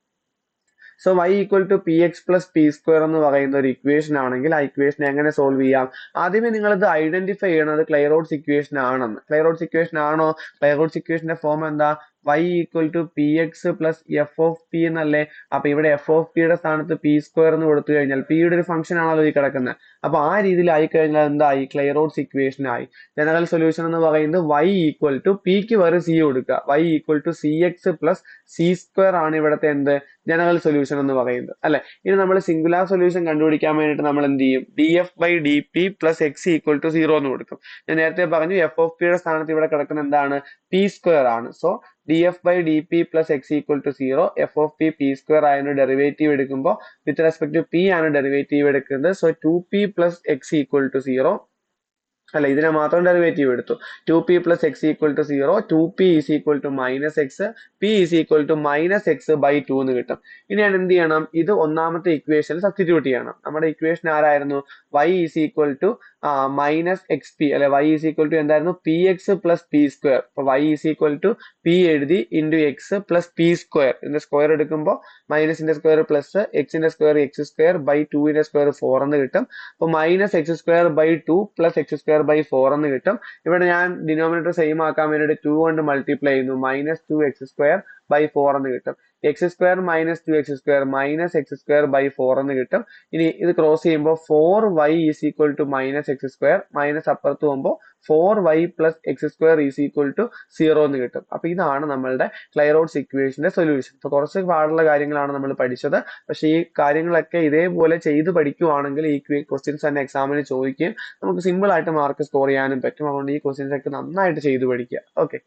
So y equal to p x plus p square എന്ന് പറയുന്ന ഒരു ഇക്വേഷൻ ആണെങ്കിൽ ആ ഇക്വേഷൻ എങ്ങനെ സോൾവ് ചെയ്യാം? ആദ്യമേ നിങ്ങൾ ഇത് ഐഡന്റിഫൈ ചെയ്യണത് ക്ലൈറോഡ്സ് ഇക്വേഷൻ ആണെന്ന്. ക്ലൈറോഡ്സ് ഇക്വേഷൻ ആണോ? ക്ലൈറോഡ്സ് ഇക്വേഷന്റെ ഫോം എന്താ? y equal to p x plus f of p എന്നല്ലേ? അപ്പൊ ഇവിടെ എഫ് ഓഫ് പിയുടെ സ്ഥാനത്ത് പി സ്ക്വയർ എന്ന് കൊടുത്തു കഴിഞ്ഞാൽ പിയുടെ ഒരു ഫംഗ്ഷൻ ആണല്ലോ ഈ കിടക്കുന്നത്. അപ്പൊ ആ രീതിയിൽ ആയി കഴിഞ്ഞാൽ എന്തായി? ക്ലൈറോഡ്സ് ഇക്വേഷൻ ആയി. ജനറൽ സൊല്യൂഷൻ എന്ന് പറയുന്നത് y ഈക്വൽ ടു പിക്ക് വരെ സി കൊടുക്കുക. y equal to c x plus c square ആണ് ഇവിടുത്തെ എന്ത്? ജനറൽ സൊല്യൂഷൻ എന്ന് പറയുന്നത്, അല്ലെ? ഇനി നമ്മൾ സിംഗുലാർ സൊല്യൂഷൻ കണ്ടുപിടിക്കാൻ വേണ്ടിയിട്ട് നമ്മൾ എന്ത് ചെയ്യും? D f by d p plus x equal to zero എന്ന് കൊടുക്കും. ഞാൻ നേരത്തെ പറഞ്ഞു എഫ് ഓഫ് പിയുടെ സ്ഥാനത്ത് ഇവിടെ കിടക്കുന്ന എന്താണ്? പി സ്ക്വയർ ആണ്. So d f by d p plus x equal to zero. F of p p square ആയതിന് ഡെറിവേറ്റീവ് എടുക്കുമ്പോൾ വിത്ത് റെസ്പെക്ട് ടു പി ആണ് ഡെറിവേറ്റീവ് എടുക്കുന്നത്. So 2p plus x equal to zero, അല്ല, ഇതിനെ മാത്രം ഡെറിവേറ്റീവ് എടുത്തു. 2p plus x equal to zero. 2p is equal to minus x. p is equal to minus x by 2 എന്ന് കിട്ടും. ഇനി ഞാൻ എന്ത് ചെയ്യണം? ഇത് ഒന്നാമത്തെ ഇക്വേഷനിൽ സബ്സ്റ്റിറ്റ്യൂട്ട് ചെയ്യണം. നമ്മുടെ ഇക്വേഷൻ ആരായിരുന്നു? y is equal to minus x p, അല്ലെ? y ഈസ് ഈക്വൽ ടു എന്തായിരുന്നു? P x plus p square. അപ്പൊ y is equal to p എഴുതി into X plus p square. ഇതിന്റെ സ്ക്വയർ എടുക്കുമ്പോൾ മൈനസിന്റെ സ്ക്വയർ പ്ലസ് എക്സിന്റെ സ്ക്വയർ എക്സ് സ്ക്വയർ ബൈ 2ന്റെ സ്ക്വയർ 4 എന്ന് കിട്ടും. അപ്പൊ minus X square by 2 plus X square by 4 എന്ന് കിട്ടും. ഇവിടെ ഞാൻ ഡിനോമിനേറ്റർ സെയിം ആക്കാൻ വേണ്ടിയിട്ട് 2 കൊണ്ട് മൾട്ടിപ്ലൈ ചെയ്യുന്നു. മൈനസ് 2 എക്സ് സ്ക്വയർ ബൈ 4 എന്ന് കിട്ടും. X square minus 2 x square minus X square by 4 എന്ന് കിട്ടും. ഇനി ഇത് ക്രോസ് ചെയ്യുമ്പോൾ 4y is equal to minus X square, minus അപ്പുറത്ത് പോകുമ്പോൾ 4y plus X square is equal to 0 എന്ന് കിട്ടും. അപ്പൊ ഇതാണ് നമ്മളുടെ ക്ലൈറോഡ്സ് ഇക്വേഷന്റെ സൊല്യൂഷൻ. അപ്പൊ കുറച്ച് പാടുള്ള കാര്യങ്ങളാണ് നമ്മൾ പഠിച്ചത്. പക്ഷേ ഈ കാര്യങ്ങളൊക്കെ ഇതേപോലെ ചെയ്ത് പഠിക്കുവാണെങ്കിൽ ഈ ക്വസ്റ്റ്യൻസ് തന്നെ എക്സാമിന് ചോദിക്കുകയും നമുക്ക് സിമ്പിൾ ആയിട്ട് മാർക്ക് സ്കോർ ചെയ്യാനും പറ്റും. അതുകൊണ്ട് ഈ ക്വസ്റ്റ്യൻസ് ഒക്കെ നന്നായിട്ട് ചെയ്ത് പഠിക്കുക. ഓക്കെ.